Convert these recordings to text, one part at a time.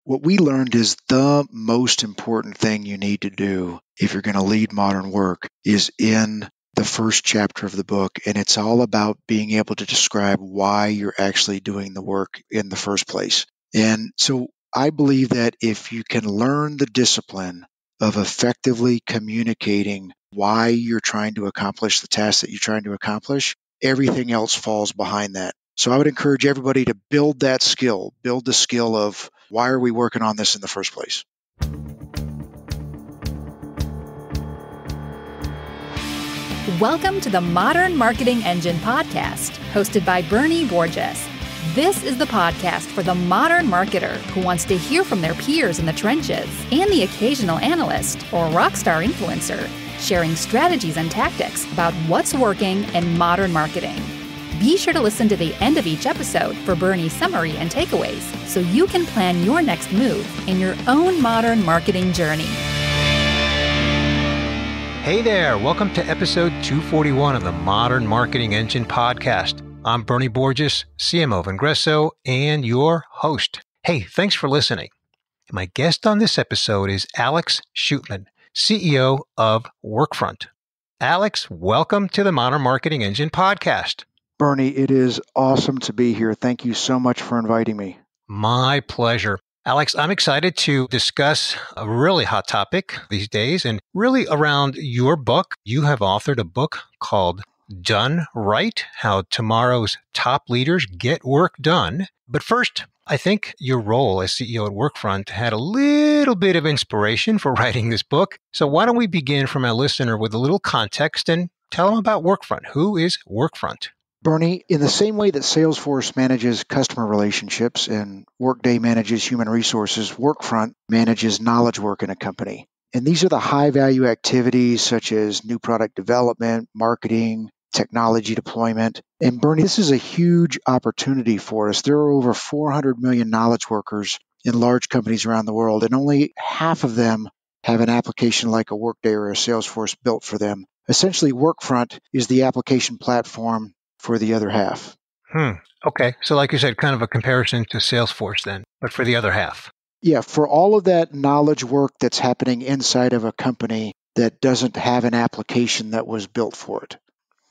what we learned is the most important thing you need to do if you're going to lead modern work is in the first chapter of the book. And it's all about being able to describe why you're actually doing the work in the first place. And so I believe that if you can learn the discipline of effectively communicating why you're trying to accomplish the task that you're trying to accomplish, everything else falls behind that. So I would encourage everybody to build that skill, build the skill of why are we working on this in the first place? Welcome to the Modern Marketing Engine podcast, hosted by Bernie Borges. This is the podcast for the modern marketer who wants to hear from their peers in the trenches and the occasional analyst or rockstar influencer sharing strategies and tactics about what's working in modern marketing. Be sure to listen to the end of each episode for Bernie's summary and takeaways so you can plan your next move in your own modern marketing journey. Hey there, welcome to episode 241 of the Modern Marketing Engine podcast. I'm Bernie Borges, CMO of Vengreso, and your host. Hey, thanks for listening. My guest on this episode is Alex Shootman, CEO of Workfront. Alex, welcome to the Modern Marketing Engine podcast. Bernie, it is awesome to be here. Thank you so much for inviting me. My pleasure. Alex, I'm excited to discuss a really hot topic these days and really around your book. You have authored a book called Done Right, How Tomorrow's Top Leaders Get Work Done. But first, I think your role as CEO at Workfront had a little bit of inspiration for writing this book. So why don't we begin from our listener with a little context and tell them about Workfront. Who is Workfront? Bernie, in the same way that Salesforce manages customer relationships and Workday manages human resources, Workfront manages knowledge work in a company. And these are the high-value activities such as new product development, marketing, technology deployment. And Bernie, this is a huge opportunity for us. There are over 400 million knowledge workers in large companies around the world, and only half of them have an application like a Workday or a Salesforce built for them. Essentially, Workfront is the application platform for the other half. Okay. So like you said, kind of a comparison to Salesforce then, but for the other half. Yeah, for all of that knowledge work that's happening inside of a company that doesn't have an application that was built for it.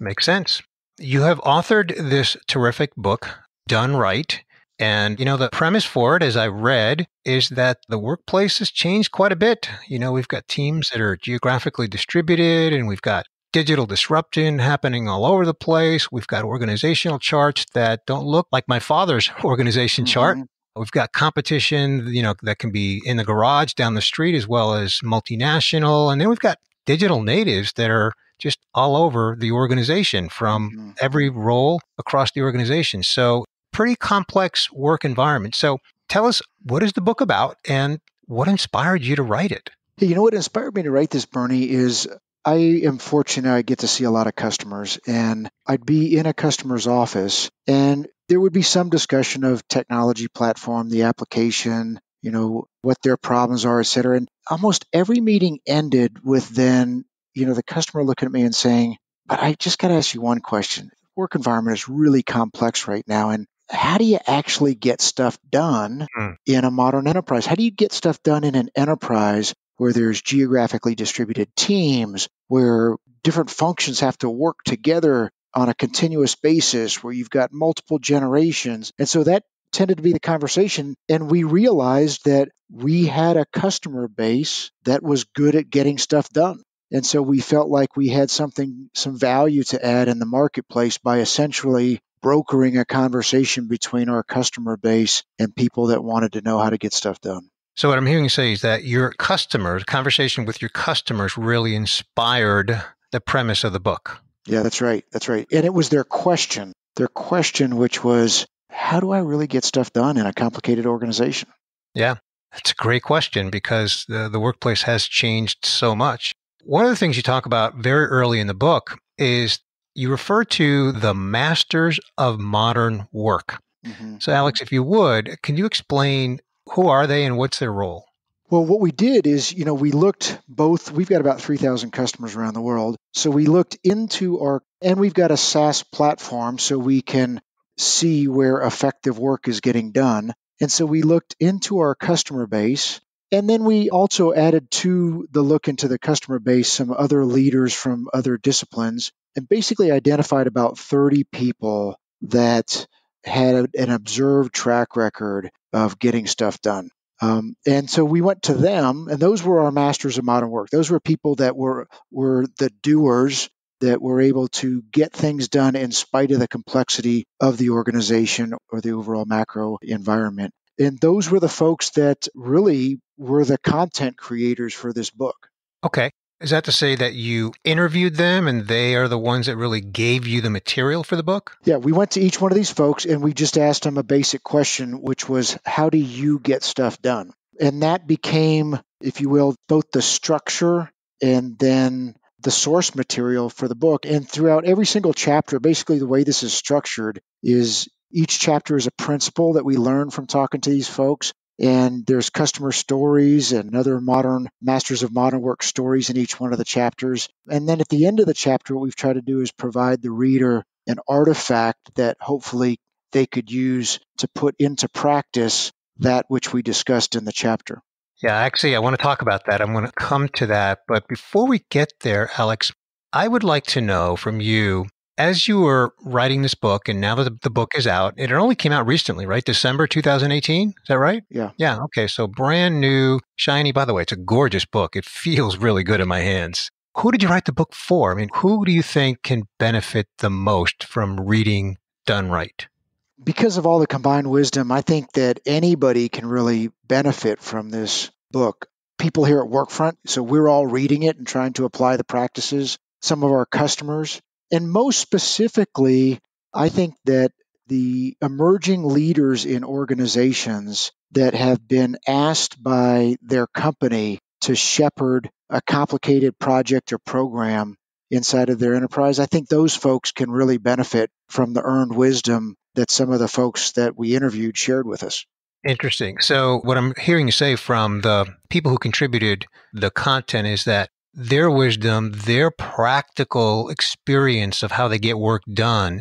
Makes sense. You have authored this terrific book, Done Right. And, the premise for it, as I read, is that the workplace has changed quite a bit. We've got teams that are geographically distributed, and we've got digital disruption happening all over the place. We've got organizational charts that don't look like my father's organization chart. We've got competition, that can be in the garage down the street as well as multinational. And then we've got digital natives that are just all over the organization from every role across the organization. So pretty complex work environment. So tell us, what is the book about and what inspired you to write it? What inspired me to write this, Bernie, is I am fortunate I get to see a lot of customers, and I'd be in a customer's office and there would be some discussion of technology platform, the application, what their problems are, et cetera. And almost every meeting ended with then, the customer looking at me and saying, but I just got to ask you one question. Work environment is really complex right now. And how do you actually get stuff done in a modern enterprise? How do you get stuff done in an enterprise where there's geographically distributed teams, where different functions have to work together on a continuous basis, where you've got multiple generations? And so that tended to be the conversation. And we realized that we had a customer base that was good at getting stuff done. And so we felt like we had some value to add in the marketplace by essentially brokering a conversation between our customer base and people that wanted to know how to get stuff done. So what I'm hearing you say is that your customers, conversation with your customers really inspired the premise of the book. Yeah, that's right. That's right. And it was their question, which was, how do I really get stuff done in a complicated organization? Yeah, that's a great question because the workplace has changed so much. One of the things you talk about very early in the book is you refer to the masters of modern work. So Alex, if you would, can you explain who are they and what's their role? Well, what we did is, we looked we've got about 3,000 customers around the world. So we looked into and we've got a SaaS platform so we can see where effective work is getting done. And so we looked into our customer base. And then we also added to the look into the customer base some other leaders from other disciplines and basically identified about 30 people that had an observed track record of getting stuff done. And so we went to them, and those were our masters of modern work. Those were people that were the doers that were able to get things done in spite of the complexity of the organization or the overall macro environment. And those were the folks that really were the content creators for this book. Okay. Is that to say that you interviewed them and they are the ones that really gave you the material for the book? Yeah, we went to each one of these folks and we just asked them a basic question, which was, how do you get stuff done? And that became, if you will, both the structure and then the source material for the book. And throughout every single chapter, basically the way this is structured is each chapter is a principle that we learn from talking to these folks. And there's customer stories and other modern masters of modern work stories in each one of the chapters. And then at the end of the chapter, what we've tried to do is provide the reader an artifact that hopefully they could use to put into practice that which we discussed in the chapter. Yeah, actually, I want to talk about that. I'm going to come to that. But before we get there, Alex, I would like to know from you, as you were writing this book, and now that the book is out, it only came out recently, right? December 2018? Is that right? Yeah. Yeah. Okay. So brand new, shiny. By the way, it's a gorgeous book. It feels really good in my hands. Who did you write the book for? I mean, who do you think can benefit the most from reading Done Right? Because of all the combined wisdom, I think that anybody can really benefit from this book. People here at Workfront, so we're all reading it and trying to apply the practices. Some of our customers, and most specifically, I think that the emerging leaders in organizations that have been asked by their company to shepherd a complicated project or program inside of their enterprise, I think those folks can really benefit from the earned wisdom that some of the folks that we interviewed shared with us. Interesting. So what I'm hearing you say from the people who contributed the content is that their wisdom, their practical experience of how they get work done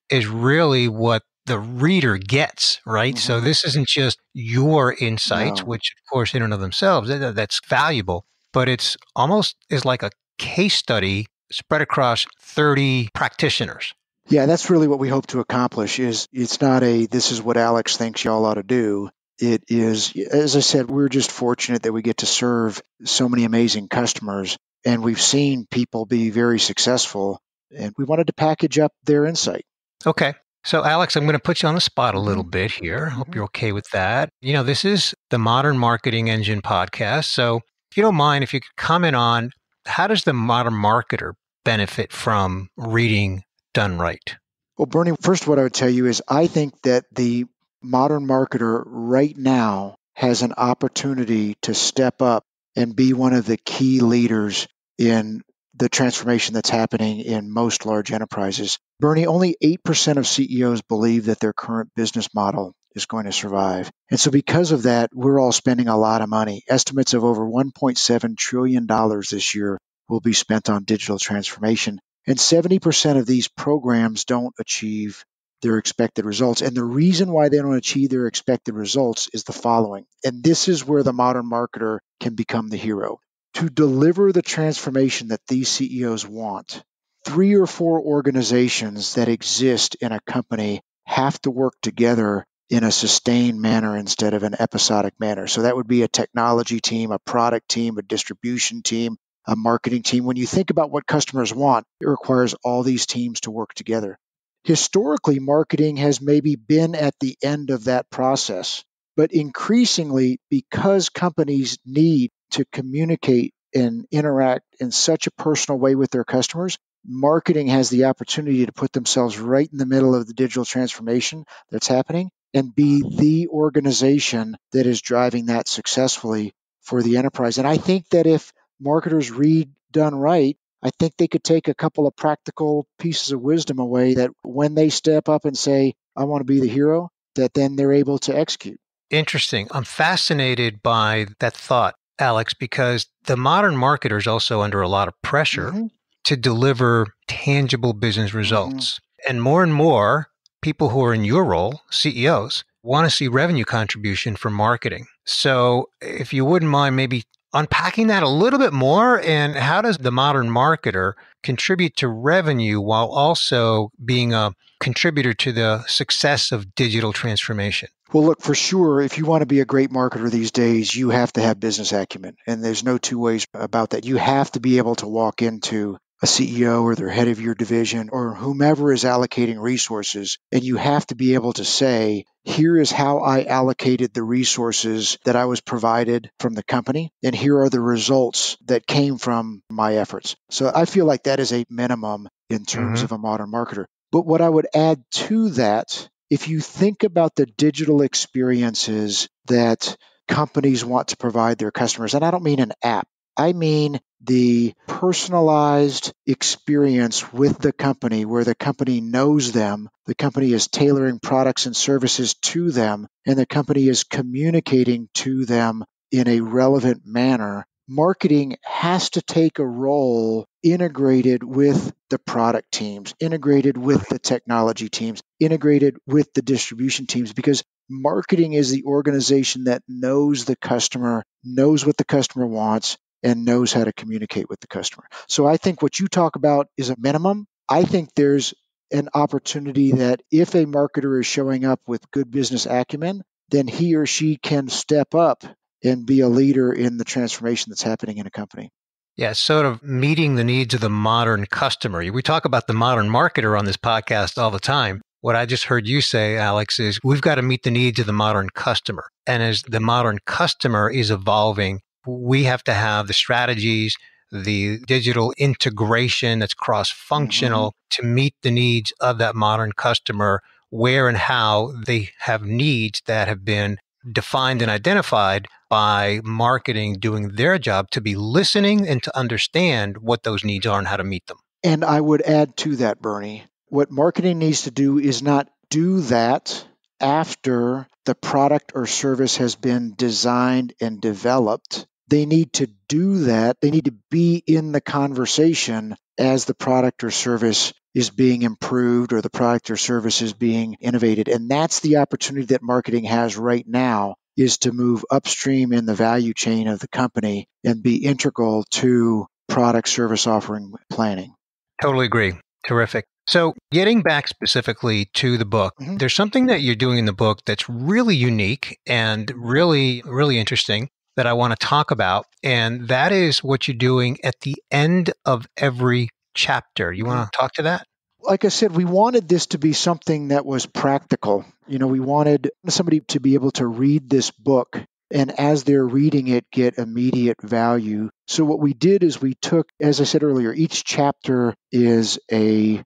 is really what the reader gets, right? So this isn't just your insights, which of course in and of themselves, that's valuable, but it's almost is like a case study spread across 30 practitioners. Yeah, that's really what we hope to accomplish. Is it's not this is what Alex thinks y'all ought to do. It is, as I said, we're just fortunate that we get to serve so many amazing customers, and we've seen people be very successful, and we wanted to package up their insight. Okay. So, Alex, I'm going to put you on the spot a little bit here. I hope you're okay with that. You know, this is the Modern Marketing Engine podcast. So, if you don't mind, if you could comment on how does the modern marketer benefit from reading Done Right? Well, Bernie, first what I would tell you is I think that the modern marketer right now has an opportunity to step up and be one of the key leaders in the transformation that's happening in most large enterprises. Bernie, only 8% of CEOs believe that their current business model is going to survive. And so because of that, we're all spending a lot of money. Estimates of over $1.7 trillion this year will be spent on digital transformation. And 70% of these programs don't achieve their expected results. And the reason why they don't achieve their expected results is the following. And this is where the modern marketer can become the hero. To deliver the transformation that these CEOs want, 3 or 4 organizations that exist in a company have to work together in a sustained manner instead of an episodic manner. So that would be a technology team, a product team, a distribution team, a marketing team. When you think about what customers want, it requires all these teams to work together. Historically, marketing has maybe been at the end of that process, but increasingly, because companies need to communicate and interact in such a personal way with their customers, marketing has the opportunity to put themselves right in the middle of the digital transformation that's happening and be the organization that is driving that successfully for the enterprise. And I think that if marketers read Done Right, I think they could take a couple of practical pieces of wisdom away that when they step up and say, I want to be the hero, that then they're able to execute. Interesting. I'm fascinated by that thought, Alex, because the modern marketer is also under a lot of pressure to deliver tangible business results. And more people who are in your role, CEOs, want to see revenue contribution from marketing. So if you wouldn't mind maybe unpacking that a little bit more, and how does the modern marketer contribute to revenue while also being a contributor to the success of digital transformation? Well, look, for sure, if you want to be a great marketer these days, you have to have business acumen. And there's no two ways about that. You have to be able to walk into a CEO or their head of your division or whomever is allocating resources, and you have to be able to say, here is how I allocated the resources that I was provided from the company, and here are the results that came from my efforts. So I feel like that is a minimum in terms of a modern marketer. But what I would add to that, if you think about the digital experiences that companies want to provide their customers, and I don't mean an app, I mean the personalized experience with the company where the company knows them, the company is tailoring products and services to them, and the company is communicating to them in a relevant manner. Marketing has to take a role integrated with the product teams, integrated with the technology teams, integrated with the distribution teams, because marketing is the organization that knows the customer, knows what the customer wants, and knows how to communicate with the customer. So I think what you talk about is a minimum. I think there's an opportunity that if a marketer is showing up with good business acumen, then he or she can step up and be a leader in the transformation that's happening in a company. Yeah, sort of meeting the needs of the modern customer. We talk about the modern marketer on this podcast all the time. What I just heard you say, Alex, is we've got to meet the needs of the modern customer. And as the modern customer is evolving, we have to have the strategies, the digital integration that's cross-functional to meet the needs of that modern customer, where and how they have needs that have been defined and identified by marketing doing their job to be listening and to understand what those needs are and how to meet them. And I would add to that, Bernie, what marketing needs to do is not do that after the product or service has been designed and developed. They need to do that. They need to be in the conversation as the product or service is being improved or the product or service is being innovated. And that's the opportunity that marketing has right now, is to move upstream in the value chain of the company and be integral to product service offering planning. Totally agree. Terrific. So getting back specifically to the book, there's something that you're doing in the book that's really unique and really, really interesting that I want to talk about. And that is what you're doing at the end of every chapter. You want to talk to that? Like I said, we wanted this to be something that was practical. We wanted somebody to be able to read this book and as they're reading it, get immediate value. So what we did is we took, as I said earlier, each chapter is a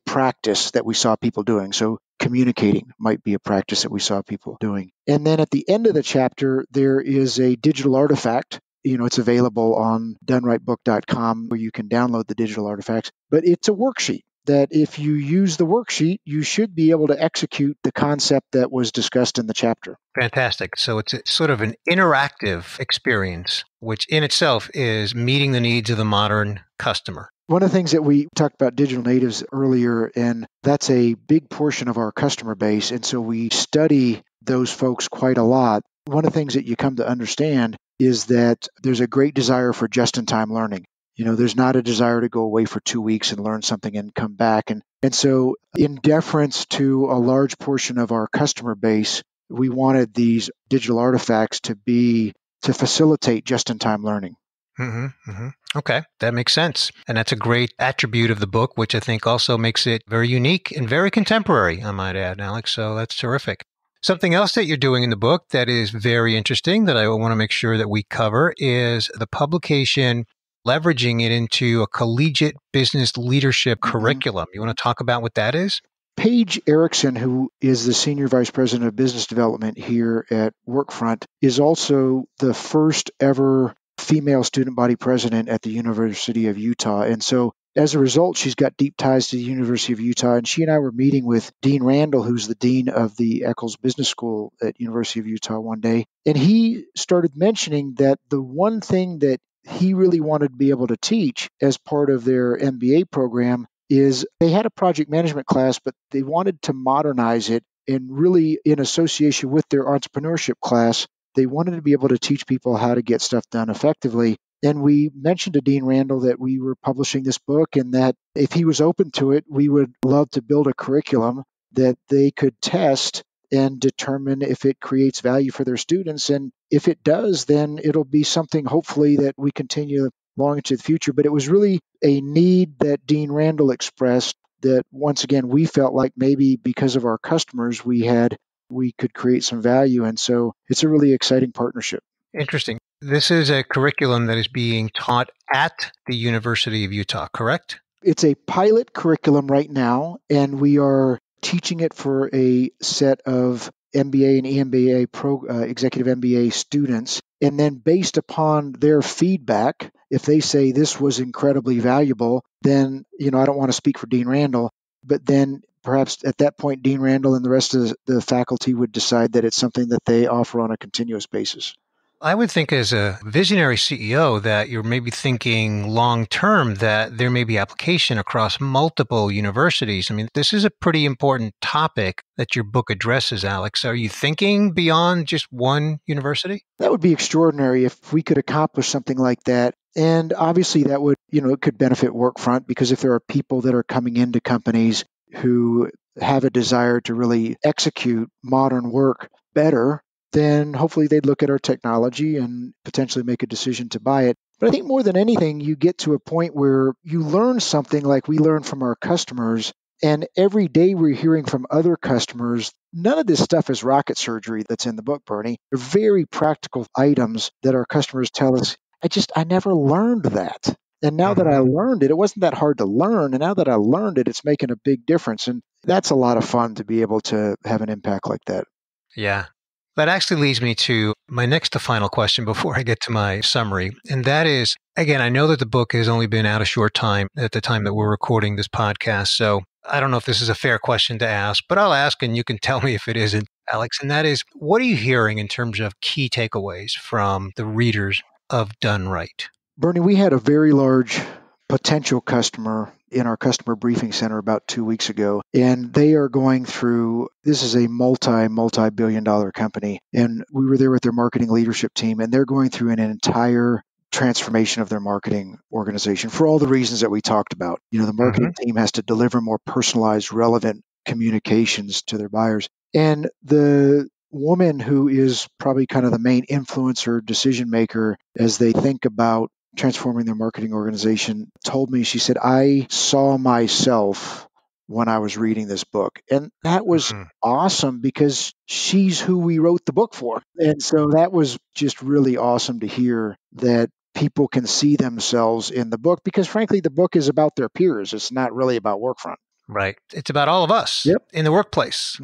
practice that we saw people doing. So communicating might be a practice that we saw people doing. And then at the end of the chapter, there is a digital artifact. It's available on donerightbook.com where you can download the digital artifacts, but it's a worksheet that if you use the worksheet, you should be able to execute the concept that was discussed in the chapter. Fantastic. So it's sort of an interactive experience, which in itself is meeting the needs of the modern customer. One of the things that we talked about digital natives earlier, and that's a big portion of our customer base. And so we study those folks quite a lot. One of the things that you come to understand is that there's a great desire for just-in-time learning. There's not a desire to go away for 2 weeks and learn something and come back. And so in deference to a large portion of our customer base, we wanted these digital artifacts to facilitate just-in-time learning. Okay, that makes sense. And that's a great attribute of the book, which I think also makes it very unique and very contemporary, I might add, Alex. So that's terrific. Something else that you're doing in the book that is very interesting that I want to make sure that we cover is the publication, leveraging it into a collegiate business leadership curriculum. You want to talk about what that is? Paige Erickson, who is the Senior Vice President of Business Development here at Workfront, is also the first ever female student body president at the University of Utah. And so as a result, she's got deep ties to the University of Utah. And she and I were meeting with Dean Randall, who's the dean of the Eccles Business School at University of Utah one day. And he started mentioning that the one thing that he really wanted to be able to teach as part of their MBA program is they had a project management class, but they wanted to modernize it And really, in association with their entrepreneurship class, they wanted to be able to teach people how to get stuff done effectively. And we mentioned to Dean Randall that we were publishing this book and that if he was open to it, we would love to build a curriculum that they could test and determine if it creates value for their students. And if it does, then it'll be something hopefully that we continue long into the future. But it was really a need that Dean Randall expressed that, once again, we felt like maybe because of our customers, we could create some value. And so it's a really exciting partnership. Interesting. This is a curriculum that is being taught at the University of Utah, correct? It's a pilot curriculum right now, and we are teaching it for a set of MBA and EMBA executive MBA students. And then based upon their feedback, if they say this was incredibly valuable, then, I don't want to speak for Dean Randall, but then perhaps at that point, Dean Randall and the rest of the faculty would decide that it's something that they offer on a continuous basis. I would think as a visionary CEO that you're maybe thinking long term that there may be application across multiple universities. I mean, this is a pretty important topic that your book addresses, Alex. Are you thinking beyond just one university? That would be extraordinary if we could accomplish something like that. And obviously that would, it could benefit Workfront, because if there are people that are coming into companies who have a desire to really execute modern work better, then hopefully they'd look at our technology and potentially make a decision to buy it. But I think more than anything, you get to a point where you learn something like we learn from our customers. And every day we're hearing from other customers. None of this stuff is rocket surgery that's in the book, Bernie. They're very practical items that our customers tell us, I never learned that. And now that I learned it wasn't that hard to learn. And now that I learned it, it's making a big difference. And that's a lot of fun to be able to have an impact like that. Yeah. That actually leads me to my next to final question before I get to my summary. And that is, again, I know that the book has only been out a short time at the time that we're recording this podcast. So I don't know if this is a fair question to ask, but I'll ask and you can tell me if it isn't, Alex. And that is, what are you hearing in terms of key takeaways from the readers of Done Right? Bernie, we had a very large potential customer in our customer briefing center about 2 weeks ago, and they are going through, this is a multi-billion dollar company, and we were there with their marketing leadership team, and they're going through an entire transformation of their marketing organization for all the reasons that we talked about. The marketing team has to deliver more personalized, relevant communications to their buyers. And the woman who is probably kind of the main influencer decision maker as they think about transforming their marketing organization told me, she said, I saw myself when I was reading this book. And that was awesome because she's who we wrote the book for. And so that was just really awesome to hear that people can see themselves in the book, because frankly, the book is about their peers. It's not really about Workfront. Right. It's about all of us in the workplace.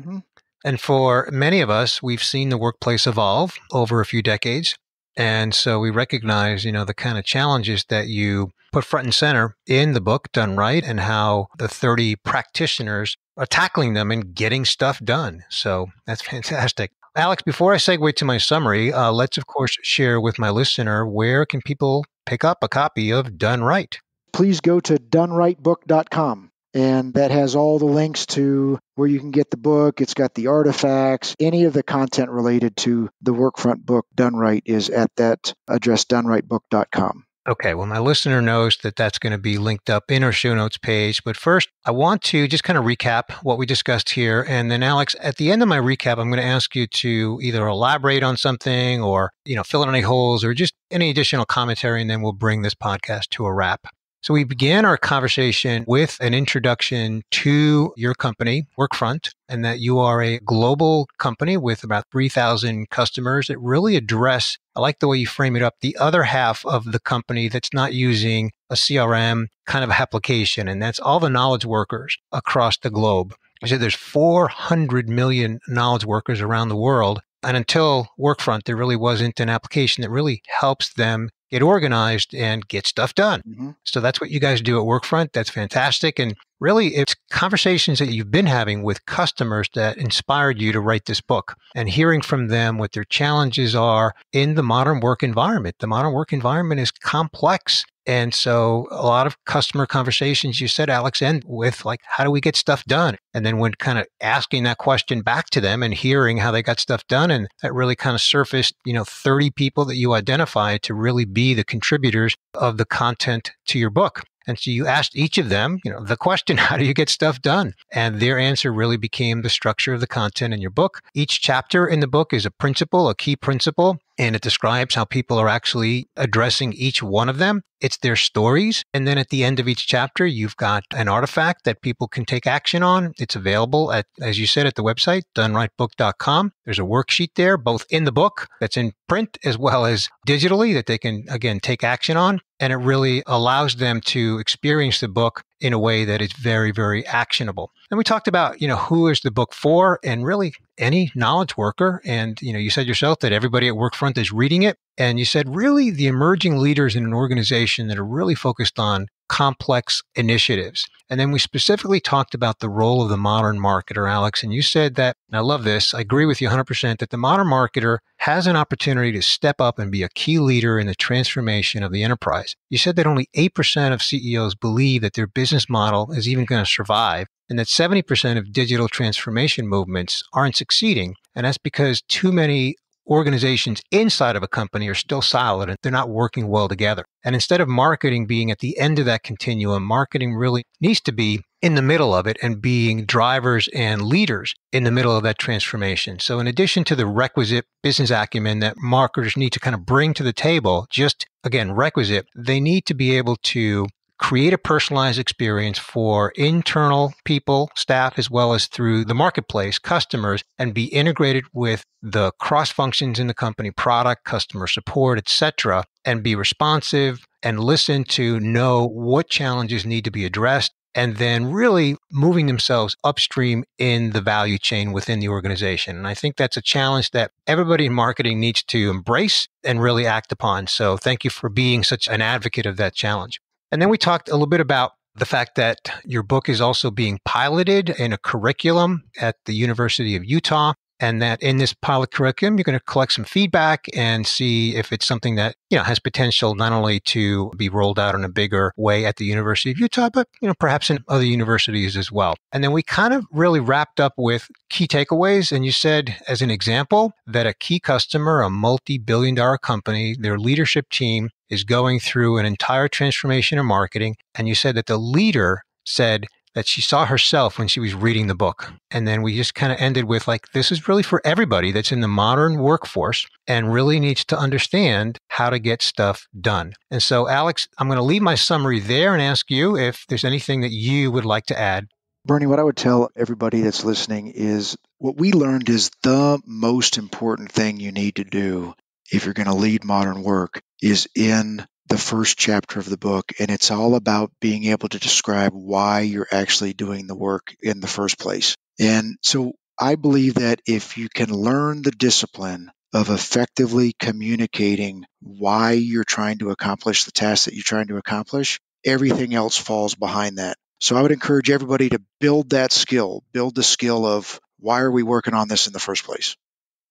And for many of us, we've seen the workplace evolve over a few decades. And so we recognize, the kind of challenges that you put front and center in the book, Done Right, and how the 30 practitioners are tackling them and getting stuff done. So that's fantastic. Alex, before I segue to my summary, let's, of course, share with my listener, where can people pick up a copy of Done Right? Please go to donerightbook.com. And that has all the links to where you can get the book. It's got the artifacts. Any of the content related to the Workfront book, Done Right, is at that address, donerightbook.com. Okay, well, my listener knows that that's going to be linked up in our show notes page. But first, I want to just kind of recap what we discussed here. And then, Alex, at the end of my recap, I'm going to ask you to either elaborate on something or, fill in any holes or just any additional commentary, and then we'll bring this podcast to a wrap. So we began our conversation with an introduction to your company, Workfront, and that you are a global company with about 3,000 customers that really address, I like the way you frame it up, the other half of the company that's not using a CRM kind of application, and that's all the knowledge workers across the globe. I said there's 400 million knowledge workers around the world, and until Workfront, there really wasn't an application that really helps them get organized and get stuff done. So that's what you guys do at Workfront. That's fantastic. And really it's conversations that you've been having with customers that inspired you to write this book, and hearing from them what their challenges are in the modern work environment. The modern work environment is complex. And so a lot of customer conversations, you said, Alex, end with like, how do we get stuff done? And then when kind of asking that question back to them and hearing how they got stuff done, and that really kind of surfaced, 30 people that you identified to really be the contributors of the content to your book. And so you asked each of them, the question, how do you get stuff done? And their answer really became the structure of the content in your book. Each chapter in the book is a principle, a key principle, and it describes how people are actually addressing each one of them. It's their stories. And then at the end of each chapter, you've got an artifact that people can take action on. It's available at, as you said, at the website, donerightbook.com. There's a worksheet there, both in the book that's in print as well as digitally, that they can, again, take action on. And it really allows them to experience the book in a way that is very, very actionable. And we talked about, who is the book for, and really any knowledge worker. And, you said yourself that everybody at Workfront is reading it. And you said really the emerging leaders in an organization that are really focused on complex initiatives. And then we specifically talked about the role of the modern marketer, Alex. And you said that, and I love this, I agree with you 100%, that the modern marketer has an opportunity to step up and be a key leader in the transformation of the enterprise. You said that only 8% of CEOs believe that their business model is even going to survive, and that 70% of digital transformation movements aren't succeeding. And that's because too many organizations inside of a company are still siloed and they're not working well together. And instead of marketing being at the end of that continuum, marketing really needs to be in the middle of it and being drivers and leaders in the middle of that transformation. So in addition to the requisite business acumen that marketers need to kind of bring to the table, just again, requisite, they need to be able to create a personalized experience for internal people, staff, as well as through the marketplace, customers, and be integrated with the cross functions in the company, product, customer support, etc., and be responsive and listen to know what challenges need to be addressed, and then really moving themselves upstream in the value chain within the organization. And I think that's a challenge that everybody in marketing needs to embrace and really act upon. So thank you for being such an advocate of that challenge. And then we talked a little bit about the fact that your book is also being piloted in a curriculum at the University of Utah, and that in this pilot curriculum, you're going to collect some feedback and see if it's something that, has potential not only to be rolled out in a bigger way at the University of Utah, but, perhaps in other universities as well. And then we kind of really wrapped up with key takeaways. And you said, as an example, that a key customer, a multi-billion-dollar company, their leadership team is going through an entire transformation of marketing. And you said that the leader said that she saw herself when she was reading the book. And then we just kind of ended with like, this is really for everybody that's in the modern workforce and really needs to understand how to get stuff done. And so, Alex, I'm going to leave my summary there and ask you if there's anything that you would like to add. Bernie, what I would tell everybody that's listening is what we learned is the most important thing you need to do if you're going to lead modern work is in the first chapter of the book, and it's all about being able to describe why you're actually doing the work in the first place. And so I believe that if you can learn the discipline of effectively communicating why you're trying to accomplish the task that you're trying to accomplish, everything else falls behind that. So I would encourage everybody to build that skill, build the skill of why are we working on this in the first place?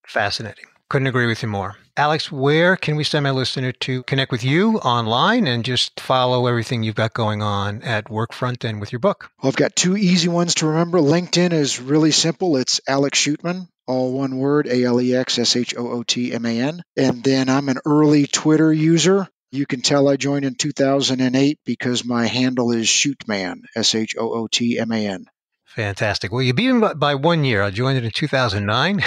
Fascinating. Couldn't agree with you more. Alex, where can we send my listener to connect with you online and just follow everything you've got going on at Workfront and with your book? Well, I've got two easy ones to remember. LinkedIn is really simple. It's Alex Shootman, all one word, AlexShootman. And then I'm an early Twitter user. You can tell I joined in 2008 because my handle is Shootman, Shootman. Fantastic. Well, you beat me by 1 year. I joined it in 2009.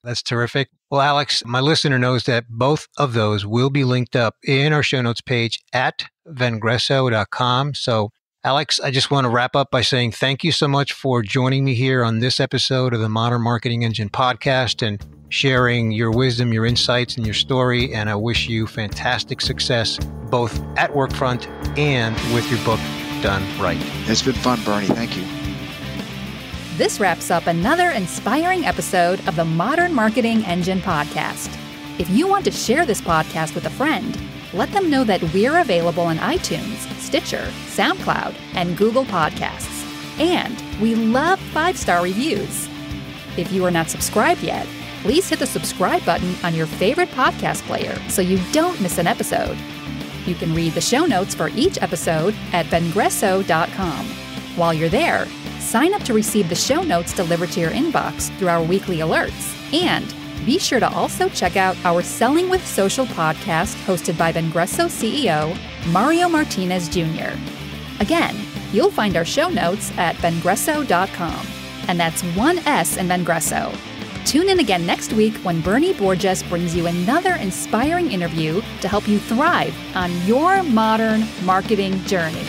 That's terrific. Well, Alex, my listener knows that both of those will be linked up in our show notes page at Vengreso.com. So, Alex, I just want to wrap up by saying thank you so much for joining me here on this episode of the Modern Marketing Engine podcast and sharing your wisdom, your insights, and your story. And I wish you fantastic success both at Workfront and with your book done right. It's been fun, Bernie. Thank you. This wraps up another inspiring episode of the Modern Marketing Engine podcast. If you want to share this podcast with a friend, let them know that we're available on iTunes, Stitcher, SoundCloud, and Google Podcasts. And we love 5-star reviews. If you are not subscribed yet, please hit the subscribe button on your favorite podcast player so you don't miss an episode. You can read the show notes for each episode at Vengreso.com. While you're there, sign up to receive the show notes delivered to your inbox through our weekly alerts. And be sure to also check out our Selling with Social podcast hosted by Vengreso CEO Mario Martinez Jr. Again, you'll find our show notes at Vengreso.com. And that's one S in Vengreso. Tune in again next week when Bernie Borges brings you another inspiring interview to help you thrive on your modern marketing journey.